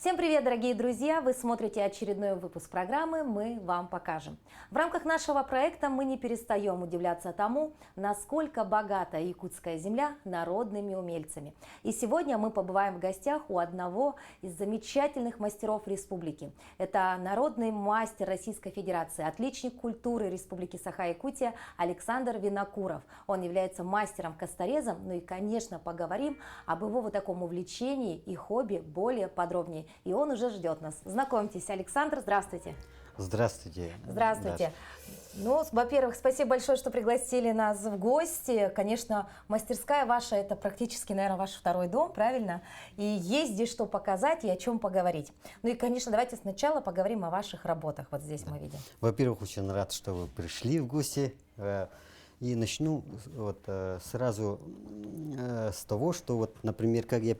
Всем привет, дорогие друзья! Вы смотрите очередной выпуск программы «Мы вам покажем». В рамках нашего проекта мы не перестаем удивляться тому, насколько богата якутская земля народными умельцами. И сегодня мы побываем в гостях у одного из замечательных мастеров республики. Это народный мастер Российской Федерации, отличник культуры Республики Саха-Якутия Александр Винокуров. Он является мастером-косторезом, ну и, конечно, поговорим об его вот таком увлечении и хобби более подробнее. И он уже ждет нас. Знакомьтесь, Александр, здравствуйте. Здравствуйте. Здравствуйте. Ну, во-первых, спасибо большое, что пригласили нас в гости. Конечно, мастерская ваша – это практически, наверное, ваш второй дом, правильно? И есть здесь что показать и о чем поговорить. Ну и, конечно, давайте сначала поговорим о ваших работах. Вот здесь мы видим. Во-первых, очень рад, что вы пришли в гости. И начну сразу с того, что, вот, например, как я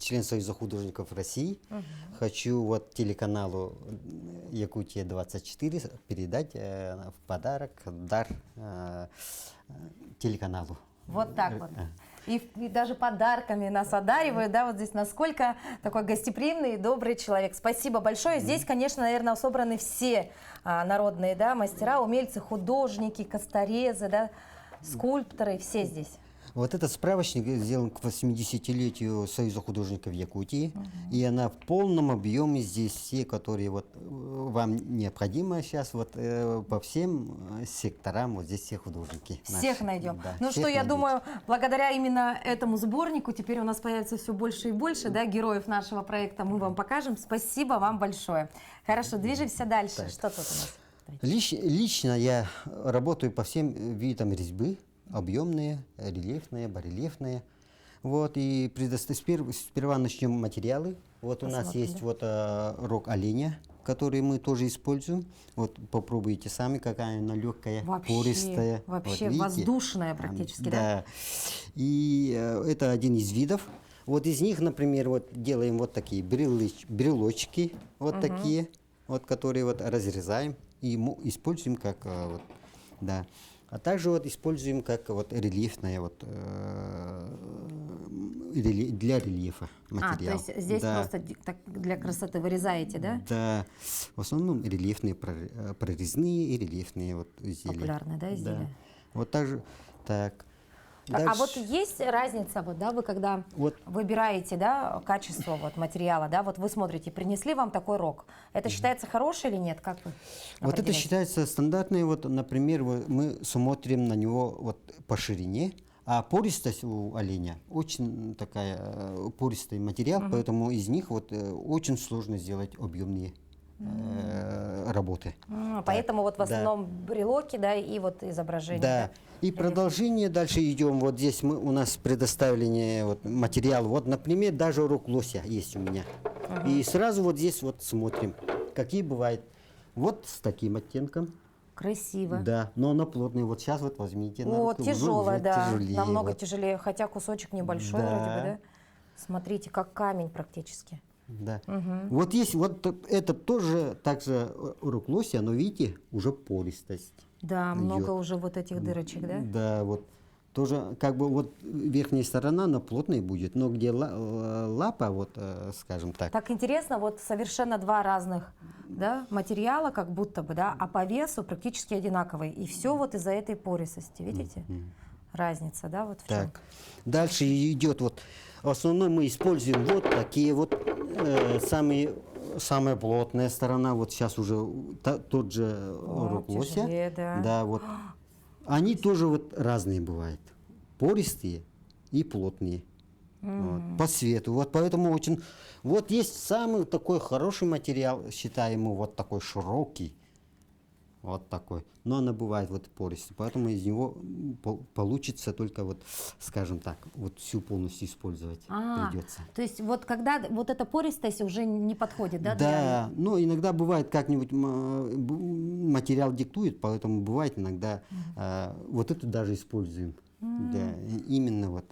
член Союза художников России, хочу телеканалу Якутия-24 передать в подарок, дар телеканалу. Вот так вот. И даже подарками нас одаривают, да, вот здесь насколько такой гостеприимный и добрый человек. Спасибо большое. Здесь, конечно, наверное, собраны все народные, да, мастера, умельцы, художники, косторезы, да, скульпторы, все здесь. Вот этот справочник сделан к 80-летию Союза художников Якутии, и она в полном объеме здесь все, которые вам необходимо сейчас по всем секторам, вот здесь все художники. Всех найдем. Да, ну всех что, я найдете. думаю, благодаря именно этому сборнику теперь у нас появится все больше и больше, да, героев нашего проекта мы вам покажем. Спасибо вам большое. Хорошо, движемся дальше. Так. Что тут у нас? Лично я работаю по всем видам резьбы. Объемные, рельефные, барельефные. И сперва начнем материалы. Вот у нас есть рог оленя, который мы тоже используем. Вот попробуйте сами, какая она легкая, пористая. Вообще воздушная практически, да? И это один из видов. Вот из них, например, делаем вот такие брелочки, такие, которые разрезаем и используем как да. А также используем как рельефное, для рельефа материал. То есть здесь просто так, для красоты вырезаете, да? Да, в основном рельефные, прорезные и рельефные изделия. Популярные, да, изделия? Да. Вот также, так. А вот есть разница, вы когда выбираете, да, качество материала, да, вы смотрите, принесли вам такой рог, это считается хороший или нет? Как вы это считается стандартный, например, мы смотрим на него по ширине, а пористость у оленя очень такая пористый материал, поэтому из них очень сложно сделать объемные работы. Поэтому в основном брелоки, да, и изображения. Да. И продолжение дальше идем. Вот здесь у нас предоставление материал. Например, даже рог лося есть у меня. И сразу здесь смотрим, какие бывают. С таким оттенком. Красиво. Да, но она плотная. Сейчас возьмите. Тяжелая, да. Тяжелее, намного тяжелее, хотя кусочек небольшой вроде бы, да? Смотрите, как камень практически. Да. Есть это тоже также рог лося, но видите, уже пористость. Да, много уже этих дырочек, да? Да, тоже верхняя сторона, она плотная будет, но где лапа, скажем так. Так интересно, совершенно два разных, да, материала, как будто бы, да, а по весу практически одинаковые. И все из-за этой пористости, видите? Разница, да, в чем? Так, дальше идет в основном мы используем такие самая плотная сторона, сейчас уже тот же рог лося. Да, они тоже разные бывают, пористые и плотные. По цвету. Поэтому очень... есть самый такой хороший материал, считаемый такой широкий. Такой. Но она бывает пористой. Поэтому из него получится только скажем так, всю полностью использовать придется. То есть когда эта пористость уже не подходит, да? Да, но иногда бывает как-нибудь материал диктует, поэтому бывает иногда это даже используем. Да, именно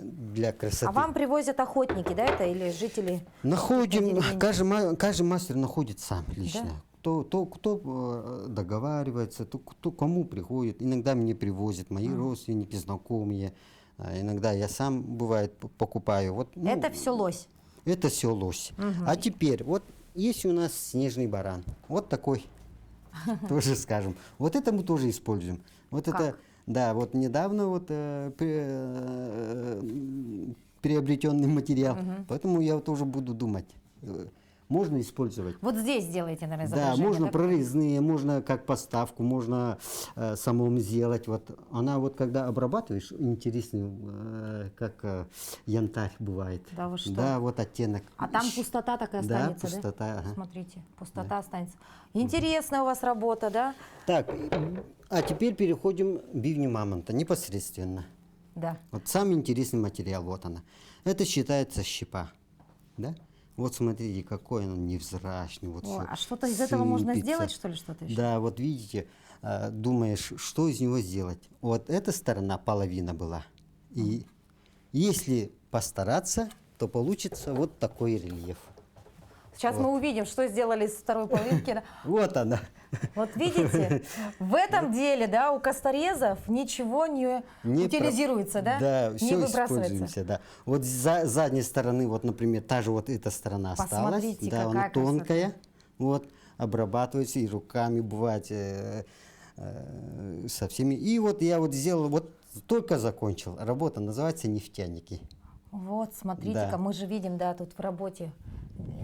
для красоты. А вам привозят охотники, да, это или жители? Находим, каждый мастер находит сам лично. Да? Кто договаривается, кто кому приходит. Иногда мне привозят мои родственники, знакомые. Иногда я сам, бывает, покупаю. Это все лось? Это все лось. А теперь, вот есть у нас снежный баран. Вот такой, тоже скажем. Вот это мы тоже используем. Вот это, да, вот недавно вот приобретенный материал. Поэтому я тоже буду думать. Можно использовать. Вот здесь сделайте, наверное, Да, изображение. можно да? прорезные, можно как подставку, можно самому сделать. Вот она вот когда обрабатываешь, интересный, как янтарь бывает. Да вы что? Да, вот оттенок. А там пустота такая Да, останется, да? пустота, ага. Смотрите, пустота останется. Интересная у вас работа, да? Так, а теперь переходим к бивню мамонта непосредственно. Да. Вот самый интересный материал, вот она. Это считается щепа, да? Вот смотрите, какой он невзрачный. Вот О, всё а что-то из этого можно сыпется. сделать, что ли, что-то еще? Да, вот видите, думаешь, что из него сделать. Вот эта сторона половина была. И если постараться, то получится вот такой рельеф. Сейчас мы увидим, что сделали из второй половинки. да. Вот она. Вот видите, в этом деле, да, у косторезов ничего не утилизируется, да? Да, Не все выбрасывается. используемся, да. Вот с задней стороны, вот, например, та же вот эта сторона осталась. Посмотрите, Да, какая она тонкая. Вот, обрабатывается и руками бывает со всеми. И вот я вот сделал, вот только закончил. Работа называется «Нефтяники». Вот, смотрите-ка, Да. мы же видим, да, тут в работе.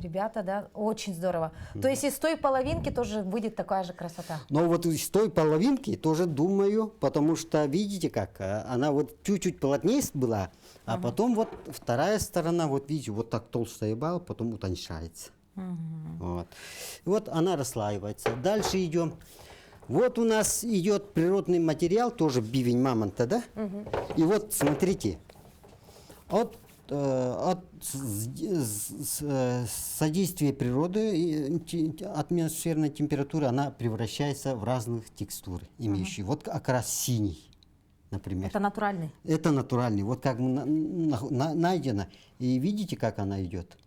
Ребята, да, очень здорово. То есть из той половинки тоже выйдет такая же красота. Но вот из той половинки тоже думаю, потому что видите как, она вот чуть-чуть плотнее была, а потом вот вторая сторона, вот видите, вот так толстая бала, потом утоньшается. Вот. И вот она расслаивается. Дальше идем. Вот у нас идет природный материал, тоже бивень мамонта, да? И вот смотрите, от содействия природы и атмосферной температуры она превращается в разных текстур, имеющие. Вот окрас синий, например. Это натуральный. Это натуральный. Вот как найдено. И видите, как она идет?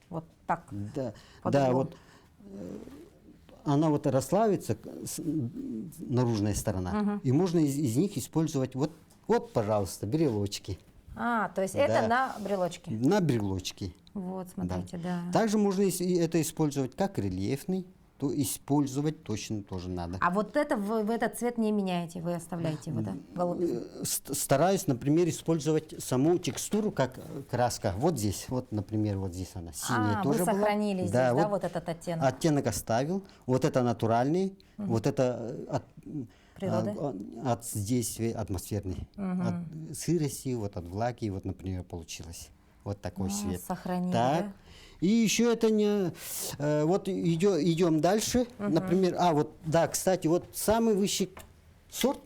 Вот так. Да, Под да, углом. вот она вот расслабится, наружная сторона, и можно из них использовать вот, пожалуйста, брелочки. А, то есть Да. это на брелочке. На брелочки. Вот, смотрите, да. Также можно это использовать как рельефный, то использовать точно тоже надо. А вот это в этот цвет не меняете, вы оставляете его, да? Голубенький. Стараюсь, например, использовать саму текстуру как краска. Вот здесь, вот, например, вот здесь она синяя А, тоже вы была. сохранили здесь, да, вот этот оттенок. Оттенок оставил. Вот это натуральный, вот это Природы? от действия атмосферной. От сырости, вот от влаги, вот, например, получилось. Вот такой цвет. Сохранили, Так. да? И еще это не... вот идем дальше. Например, вот, да, кстати, вот самый высший сорт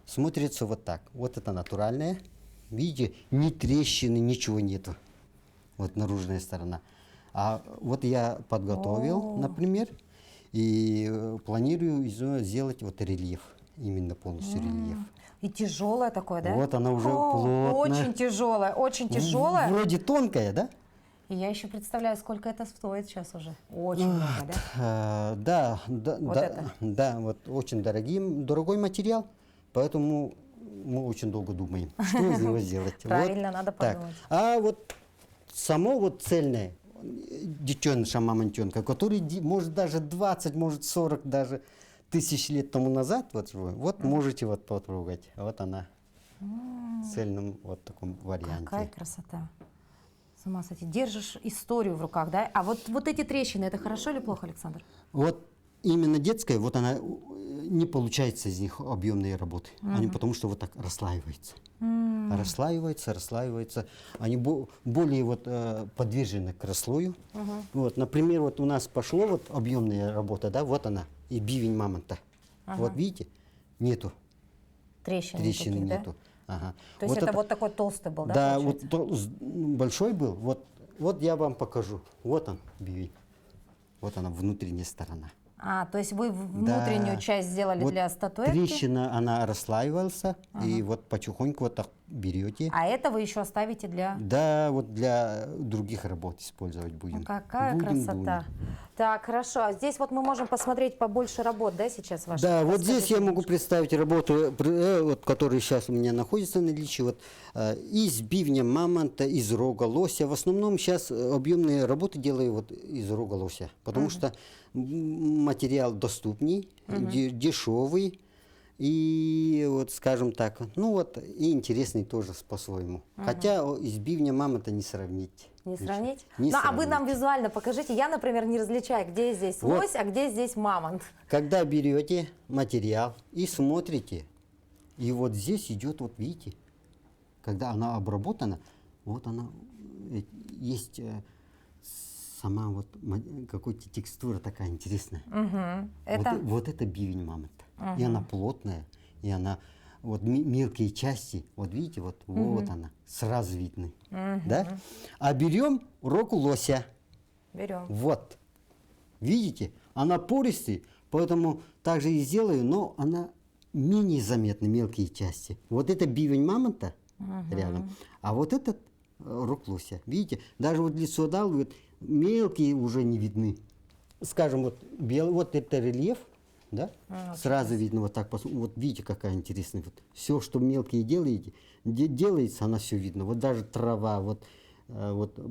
смотрится вот так. Вот это натуральное. Видите, ни трещины, ничего нету. Вот наружная сторона. А вот я подготовил, например, и планирую из него сделать вот рельеф. Именно полностью рельеф. И тяжелое такое, да? Вот она уже плотная. Очень тяжелая, очень тяжелая. Вроде тонкая, да? И я еще представляю, сколько это стоит сейчас уже. Очень много, да? Да, Вот это? да, вот очень дорогой материал, поэтому мы очень долго думаем, что из него сделать. Правильно, Вот надо так. подумать. А вот само вот цельное детеныша мамонтенка, который может даже 20, может 40 даже тысяч лет тому назад, вот можете вот потрогать. Вот она в цельном вот таком варианте. Какая красота. С ума сойти. Держишь историю в руках, да? А вот эти трещины, это хорошо или плохо, Александр? Вот именно детская, вот она не получается из них объемные работы, они потому что вот так расслаиваются. Расслаиваются. Они более вот подвержены к расслою. Вот, например, вот у нас пошло вот объемная работа, да, вот она, и бивень мамонта. Вот видите, нету, Трещины трещины таких, да? нету. Ага. То есть это вот такой толстый был, да? Да, получается? вот большой был. Вот я вам покажу. Вот он, бивень. Вот она, внутренняя сторона. А, то есть вы внутреннюю часть сделали Вот для статуэтки? трещина, она расслаивалась, и вот потихоньку вот так берете. А это вы еще оставите для... Да, вот для других работ использовать будем. Ну, какая Будем красота. думать. Так, хорошо. А здесь вот мы можем посмотреть побольше работ, да, сейчас ваших? Да, вот Расскажите здесь я могу немножко. представить работу, вот, которая сейчас у меня находится в наличии. Вот, из бивня мамонта, из рога лося. В основном сейчас объемные работы делаю вот из рога лося, потому что материал доступней, дешевый. И вот, скажем так, ну вот, и интересный тоже по-своему. Хотя из бивня мамонта не сравнить. Не сравнить? Не Ну, а вы сравнить. нам визуально покажите. Я, например, не различаю, где здесь Вот. лось, а где здесь мамонт. Когда берете материал и смотрите, и вот здесь идет, вот видите, когда она обработана, вот она, есть сама вот какая-то текстура такая интересная. Это Вот это бивень мамонта. И она плотная, и она, вот мелкие части, вот видите, вот она, сразу видны. Да? А берем рог лося. берем. Вот. Видите? Она пористая, поэтому также и сделаю, но она менее заметна, мелкие части. Вот это бивень мамонта рядом, а вот этот рог лося. Видите? Даже вот лицо дал, вот, мелкие уже не видны. Скажем, вот белый, вот это рельеф, да? Сразу видно вот так. Вот видите, какая интересная. Вот все, что мелкие делаете, делается, она все видно. Вот даже трава, вот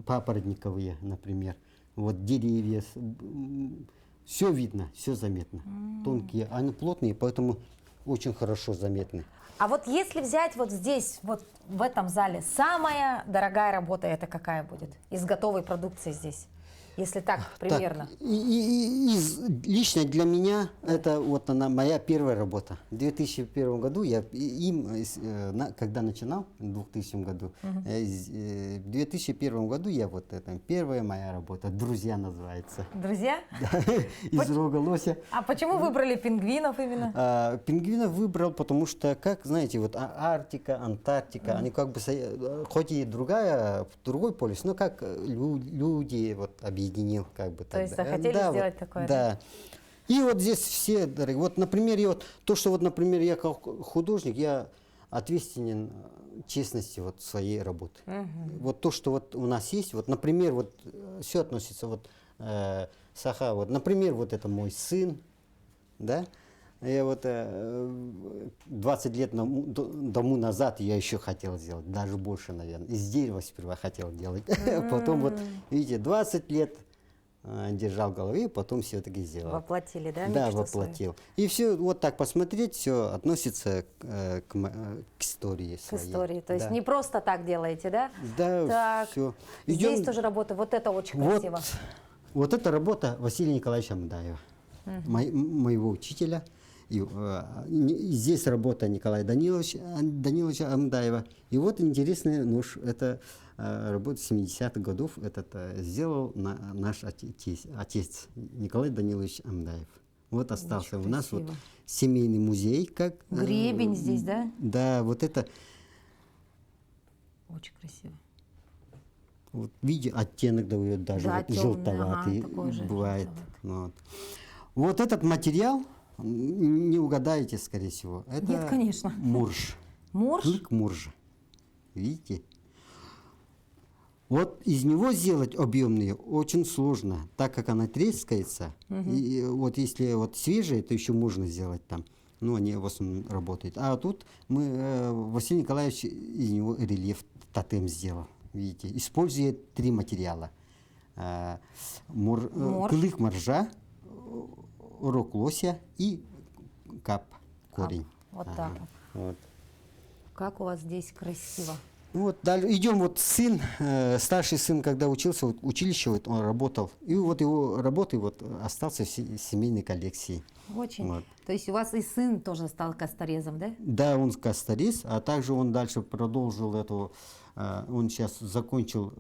папоротниковые, например, вот деревья, все видно, все заметно. Тонкие, они плотные, поэтому очень хорошо заметны. А вот если взять вот здесь, вот в этом зале, самая дорогая работа это какая будет? Из готовой продукции здесь? Если так, примерно. Так, лично для меня это вот она моя первая работа. В 2001 году я когда начинал, в 2000 году, в 2001 году я вот это первая моя работа, «Друзья» называется. Друзья? Из рога лося. А почему выбрали пингвинов именно? Пингвинов выбрал, потому что, как, знаете, вот Арктика, Антарктика, они как бы, хоть и другой полюс, но как люди вот объединил, как бы. То есть захотели сделать такое? Да. И вот здесь все дорогие. Вот, например, то, что вот, например, я как художник, я ответственен честности вот своей работы. Вот то, что вот у нас есть, вот, например, вот все относится, вот Саха, вот, например, вот это мой сын, да, я вот 20 лет тому назад я еще хотел сделать, даже больше, наверное. Из дерева сперва хотел делать. Потом вот, видите, 20 лет держал в голове, потом все-таки сделал. Воплотили, да? Да, мечту воплотил. И все, вот так посмотреть, все относится к истории своей. К истории. То есть Да. не просто так делаете, да? Да, Так, все. здесь тоже работа. Вот это очень красиво. Вот эта работа Василия Николаевича Амдаева, моего учителя. И здесь работа Николая Даниловича Амдаева. И вот интересный нож, это работа 70-х годов, сделал наш отец Николай Данилович Амдаев. Вот остался у нас вот семейный музей. Как, Гребень здесь, да? Да, вот это. Очень красиво. Вот, видите, оттенок дает даже Да, вот, темный, желтоватый такой же бывает. желтоватый. Вот этот материал, не угадаете, скорее всего. Это Нет, конечно. мурж. Мурж? Клык муржа. Видите? Вот из него сделать объемные очень сложно, так как она трескается. И вот если вот свежие, то еще можно сделать там. Ну, они в основном работают. А тут Василий Николаевич из него рельеф тотем сделал. Видите? Используя 3 материала. Клык моржа, рог лося и кап, корень. Вот так вот. Вот. Как у вас здесь красиво. Вот, дальше идем, вот сын, старший сын, когда учился, вот, училище, вот, он работал, и вот его работы вот остался в семейной коллекции. Очень. Вот. То есть у вас и сын тоже стал косторезом, да? Да, он косторез, а также он дальше продолжил эту, он сейчас закончил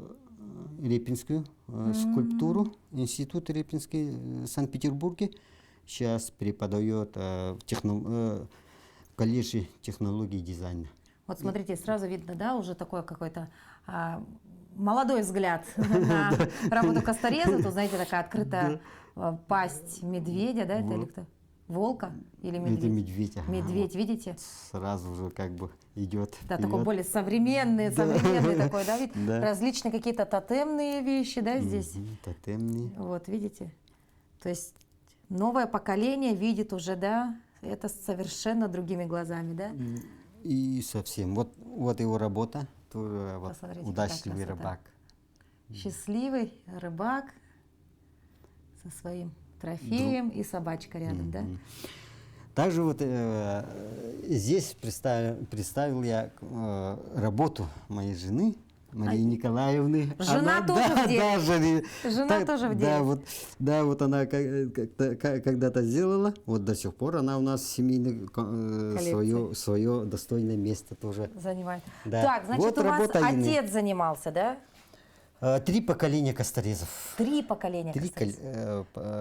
Репинскую скульптуру, институт Репинский в Санкт-Петербурге, сейчас преподает в колледже технологии и дизайна. Вот смотрите, сразу видно, да, уже такой какой-то молодой взгляд на работу костореза. Тут, знаете, такая открытая пасть медведя, да, это или кто? Волка или Это медведь? медведь. Ага, Медведь, вот видите? сразу же как бы идет. Да, такой более современный такой, да, вид. Да. Различные какие-то тотемные вещи, да, здесь. Тотемный. Вот, видите? То есть новое поколение видит уже, да, это совершенно другими глазами, да? И совсем. Вот его работа. Тоже вот Посмотрите, удачливый какая красота. рыбак. Счастливый рыбак со своим трофеем и собачка рядом, да? Также вот здесь представил я работу моей жены, Марии Николаевны. Жена тоже в деле? Да, Жена тоже в деле? Да, вот она когда-то сделала, вот до сих пор она у нас в семейной свое достойное место тоже. Занимает. Да. Так, значит, Вот у вас работа Инны. отец занимался, да? 3 поколения косторезов. 3 поколения. 3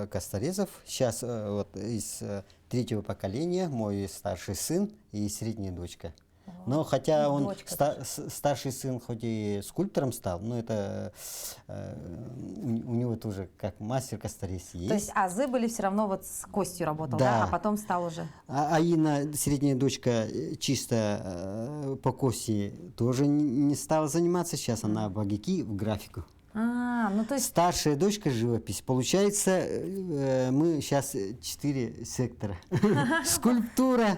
косторезов. Сейчас вот из 3-го поколения мой старший сын и средняя дочка. Но хотя он старший сын хоть и скульптором стал, но это у него тоже как мастер косторез есть. То есть азы были все равно вот с костью работал, да? Да. А потом стал уже. А Инна, средняя дочка, чисто по кости тоже не стала заниматься. Сейчас она в агики, в графику. Ну то есть Старшая дочка живопись. Получается, мы сейчас 4 сектора. Скульптура,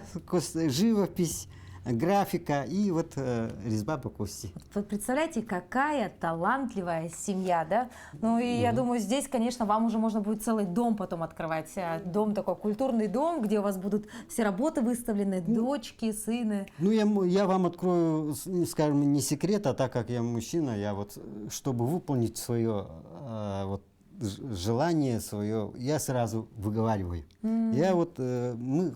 живопись, графика и вот резьба по кости. вы представляете, какая талантливая семья, да? Ну и я думаю, здесь, конечно, вам уже можно будет целый дом потом открывать. Дом такой, культурный дом, где у вас будут все работы выставлены, дочки, сыны. Ну, я вам открою, скажем, не секрет, а так как я мужчина, я вот, чтобы выполнить свое вот, желание свое, я сразу выговариваю. Я вот, мы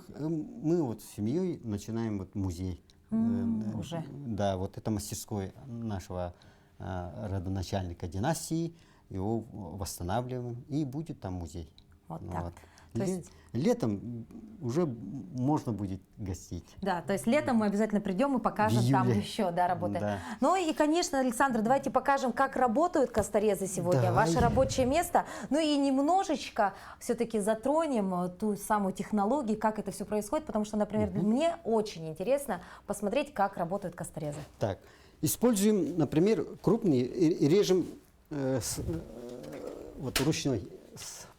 вот с семьей начинаем вот музей. Уже. Да, вот это мастерской нашего родоначальника династии, его восстанавливаем, и будет там музей. Вот так. То есть... Летом уже можно будет гостить. Да, то есть летом мы обязательно придем и покажем там еще, да, работы. Да. Ну и, конечно, Александр, давайте покажем, как работают косторезы сегодня, Давай. ваше рабочее место. Ну и немножечко все-таки затронем ту самую технологию, как это все происходит, потому что, например, мне очень интересно посмотреть, как работают косторезы. Так, используем, например, крупный и режем вот ручной,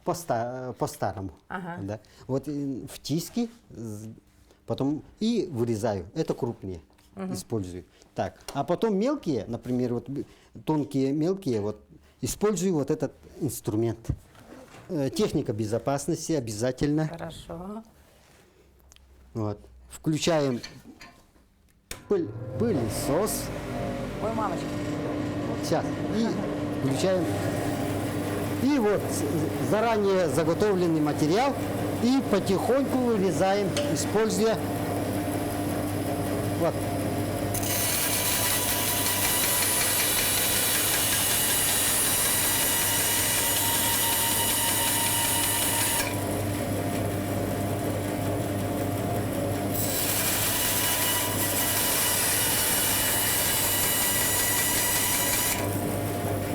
по-старому. Ага. Да. Вот в тиски, потом и вырезаю. Это крупнее использую. Так, а потом мелкие, например, вот тонкие, мелкие, вот использую вот этот инструмент. Техника безопасности обязательно. Хорошо. Вот. Включаем пылесос. Ой, мамочка. Вот сейчас. И включаем. И вот заранее заготовленный материал. И потихоньку вырезаем, используя вот.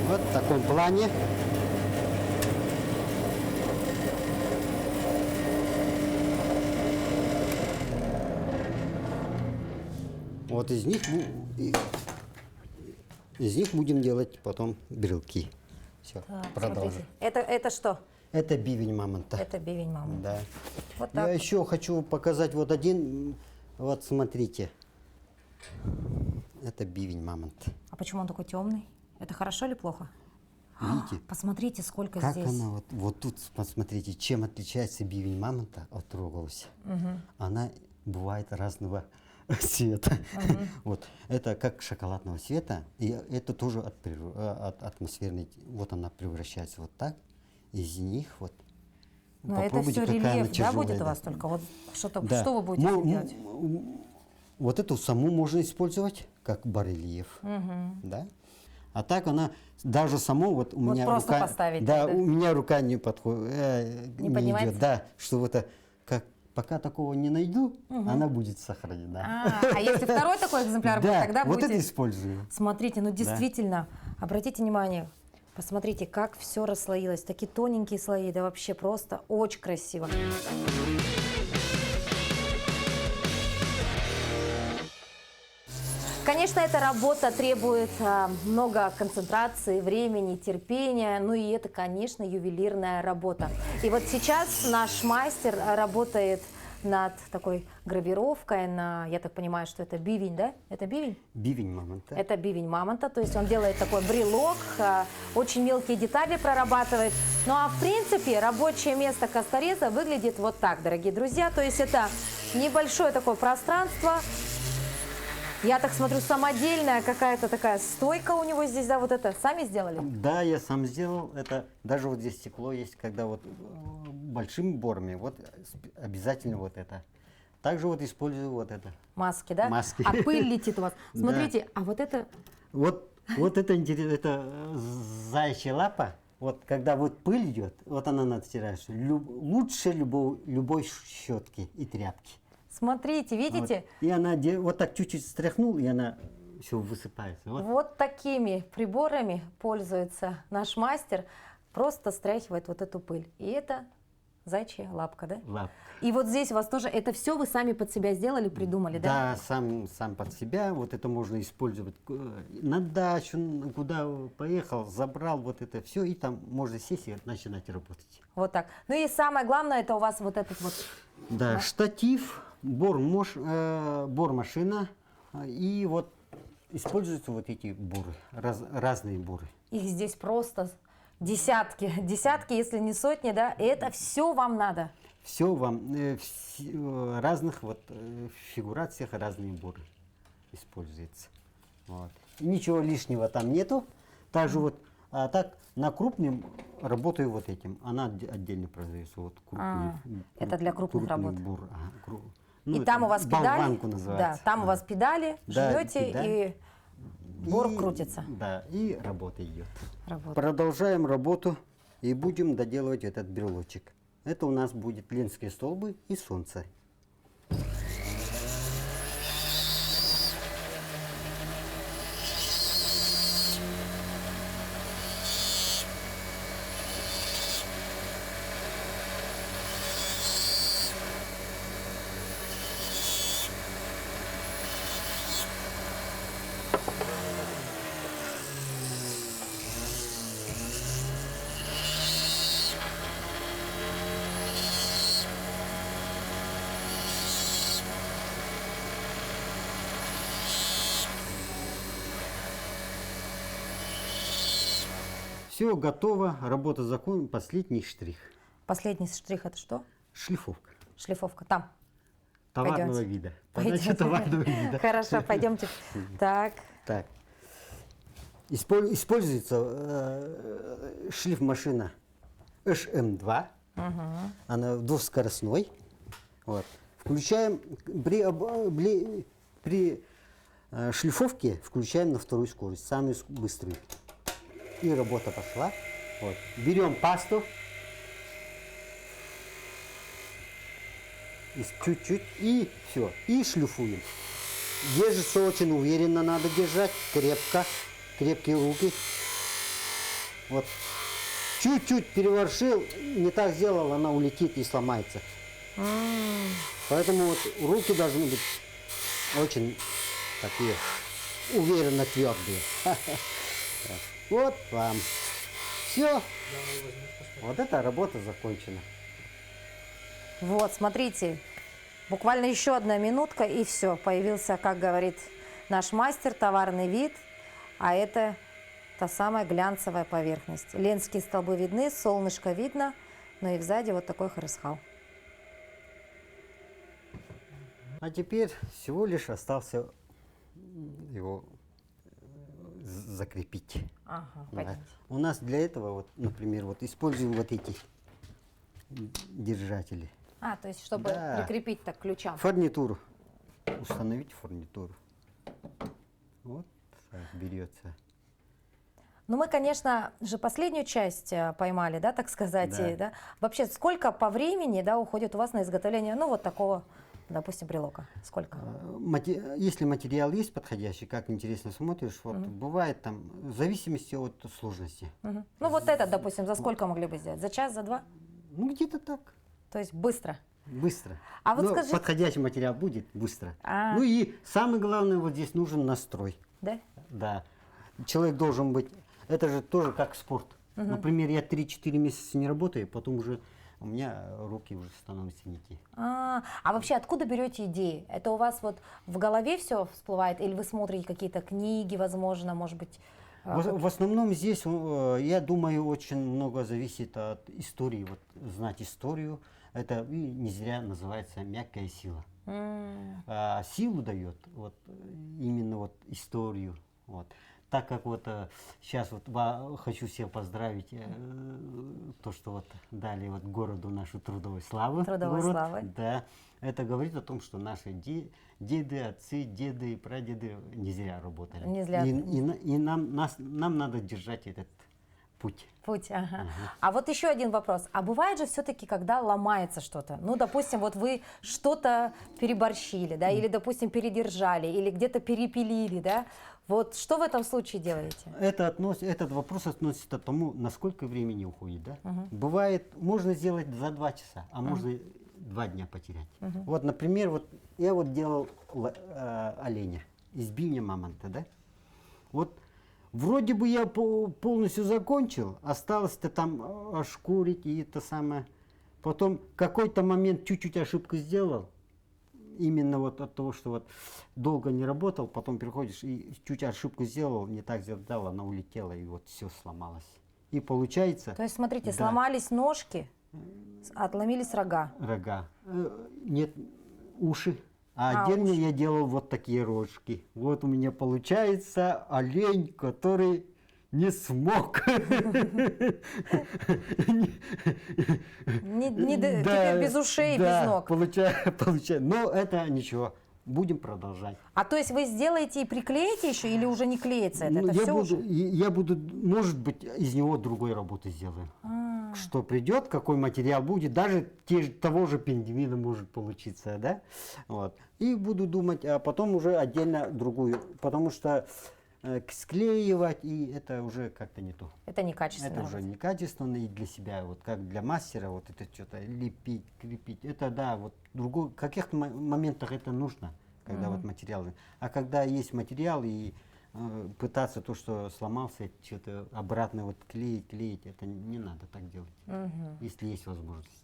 Вот в таком плане. Вот из них будем делать потом брелки. Все, продолжим. Это что? Это бивень мамонта. Это бивень мамонта. Да. Вот Я так. еще хочу показать вот один. Вот смотрите. Это бивень мамонта. А почему он такой темный? Это хорошо или плохо? Видите? Посмотрите, сколько Как здесь. она вот тут, посмотрите, чем отличается бивень мамонта от рогалуся. Она бывает разного цвета. Вот. Это как шоколадного цвета, и это тоже от атмосферной. Вот она превращается вот так. Из них вот. Но это все рельеф, да, будет у вас только? Вот что вы будете делать? Вот эту саму можно использовать как барельеф. Да? А так она даже само вот у Вот меня просто рука, поставить. да, у меня рука не подходит, Не поднимается? идет, да, что вот это как пока такого не найду, она будет сохранена. А если второй такой экземпляр будет, Да, тогда вот будете... это использую. Смотрите, ну действительно, обратите внимание, посмотрите, как все расслоилось. Такие тоненькие слои, да вообще просто очень красиво. Конечно, эта работа требует много концентрации, времени, терпения, ну и это, конечно, ювелирная работа. И вот сейчас наш мастер работает над такой гравировкой на, я так понимаю, что это бивень, да? Это бивень? Бивень мамонта. Это бивень мамонта, то есть он делает такой брелок, очень мелкие детали прорабатывает. Ну а в принципе рабочее место костореза выглядит вот так, дорогие друзья. То есть это небольшое такое пространство. Я так смотрю, самодельная какая-то такая стойка у него здесь, да, вот это сами сделали? Да, я сам сделал. Это даже вот здесь стекло есть, когда вот большими борами, вот обязательно вот это. Также вот использую вот это. Маски, да? Маски. А пыль летит у вас. Да. Смотрите, а вот это... Вот это интересно, это заячья лапа. Вот когда вот пыль идет, вот она надстирается. Лучше любой щетки и тряпки. Смотрите, видите? Вот. И она вот так чуть-чуть стряхнул, и она все высыпается. Вот такими приборами пользуется наш мастер, просто стряхивает вот эту пыль. И это зайчья лапка, да? Лапка. И вот здесь у вас тоже, это все вы сами под себя сделали, придумали, да? Да, сам под себя. Вот это можно использовать на дачу, куда поехал, забрал вот это все, и там можно сесть и начинать работать. Вот так. Ну и самое главное, это у вас вот этот вот... Да, штатив, бор-машина, и вот используются вот эти буры, разные буры. Их здесь просто десятки, если не сотни, да? И это все вам надо. Все вам, разных вот фигурациях разные буры используются. Вот. Ничего лишнего там нету. Также вот, а так на крупном работаю вот этим. Она отдельно продается. Вот крупный, это для крупных работ. Бур. И там у вас педали. Болванку называется. Да, там у вас педали, Да, жмете педаль. и бор крутится. Да, и работа идет. Работа. Продолжаем работу и будем доделывать этот брелочек. Это у нас будет ленские столбы и солнце. Все готово, работа закончена, последний штрих. Последний штрих это что? Шлифовка. Шлифовка. Там. Товарного Пойдемте. вида. Пойдемте. Подача товарного вида. Хорошо, пойдемте. Так. Так. Используется шлифмашина HM2. Она двухскоростной. Вот. Включаем при шлифовке включаем на вторую скорость, самую быструю. И работа пошла. Вот. Берем пасту. Чуть-чуть. И все. И шлифуем. Держится очень уверенно, надо держать. Крепко. Крепкие руки. Вот. Чуть-чуть переворшил, не так сделал, она улетит и сломается. Поэтому вот руки должны быть очень такие уверенно твердые. Вот вам. Все. Вот эта работа закончена. Вот, смотрите. Буквально еще одна минутка, и все. Появился, как говорит наш мастер, товарный вид. А это та самая глянцевая поверхность. Ленские столбы видны, солнышко видно, но и сзади вот такой хоресхал. А теперь всего лишь остался его закрепить. Ага, Да. пойдемте. У нас для этого, вот, например, вот используем вот эти держатели. А, то есть, чтобы Да. прикрепить так к ключам. Фурнитуру. Установить фурнитуру. Вот так берется. Ну, мы, конечно же, последнюю часть поймали, да, так сказать. Да. Да? Вообще, сколько по времени, да, уходит у вас на изготовление, ну, вот такого, допустим, брелока? Сколько? Если материал есть подходящий, как интересно смотришь, вот бывает там, в зависимости от сложности. Мгм. Ну, вот этот, допустим, за сколько могли бы сделать? За час, за два? Ну, где-то так. То есть быстро. Быстро. А вот Но скажите- подходящий материал будет быстро. А. Ну и самое главное, вот здесь нужен настрой. Да? Да. Человек должен быть, это же тоже как спорт. Например, я 3-4 месяца не работаю, потом уже у меня руки уже становятся не те. А вообще откуда берете идеи? Это у вас вот в голове все всплывает, или вы смотрите какие-то книги, возможно, может быть? В основном здесь, я думаю, очень много зависит от истории. Вот знать историю, это и не зря называется мягкая сила. А силу дает вот именно вот историю. Вот. Так как вот сейчас вот хочу всех поздравить, то, что вот дали вот городу нашу трудовой славы. Трудовой город, славы. Да. Это говорит о том, что наши деды, отцы, деды и прадеды не зря работали. Не зря. И нам надо держать этот путь. Путь, ага. А вот еще один вопрос. А бывает же все-таки, когда ломается что-то? Ну, допустим, вот вы что-то переборщили, да, или, допустим, передержали, или где-то перепилили, да? Вот что в этом случае делаете? Этот вопрос относится к тому, насколько времени уходит. Да? Бывает, можно сделать за 2 часа, а можно 2 дня потерять. Вот, например, вот я вот делал оленя из бивня мамонта, да? Вот вроде бы я полностью закончил, осталось-то там ошкурить и это самое. Потом какой-то момент чуть-чуть ошибку сделал. Именно вот от того, что вот долго не работал, потом приходишь и чуть ошибку сделал, не так сделал, она улетела и вот все сломалось. И получается... То есть, смотрите, да, сломались ножки, отломились рога. рога. Нет, уши. А отдельно уши. я делал вот такие рожки. Вот у меня получается олень, который не смог. Теперь без ушей, без ног. Получается. Но это ничего. Будем продолжать. А то есть вы сделаете и приклеите еще, или уже не клеится это? Ну, Это все уже? я буду, может быть, из него другой работы сделаю. Что придет, какой материал будет, даже того же пингвина может получиться, да? Вот. И буду думать, а потом уже отдельно другую, потому что склеивать, и это уже как-то не то. Это некачественно. Это уже некачественно и для себя, вот как для мастера, вот это что-то лепить, крепить, это да, вот в каких-то моментах это нужно, когда вот материалы. А когда есть материал и пытаться то, что сломался, что-то обратно вот клеить, это не надо так делать, если есть возможность.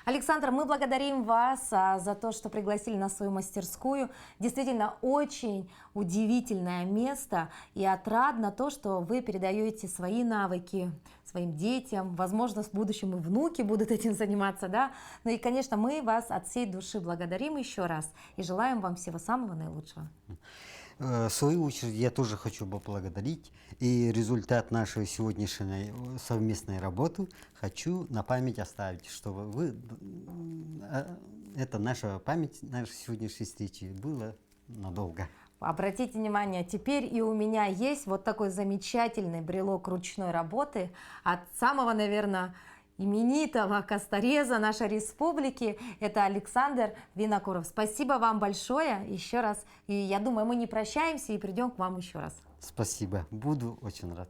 Александр, мы благодарим вас за то, что пригласили нас в свою мастерскую. Действительно, очень удивительное место, и отрадно то, что вы передаете свои навыки своим детям. Возможно, в будущем и внуки будут этим заниматься, да? Ну и, конечно, мы вас от всей души благодарим еще раз и желаем вам всего самого наилучшего. В свою очередь, я тоже хочу поблагодарить. И результат нашей сегодняшней совместной работы хочу на память оставить, чтобы это наша память нашей сегодняшней встречи была надолго. Обратите внимание, теперь и у меня есть вот такой замечательный брелок ручной работы от самого, наверное, именитого костореза нашей республики. Это Александр Винокуров. Спасибо вам большое еще раз. И я думаю, мы не прощаемся и придем к вам еще раз. Спасибо. Буду очень рад.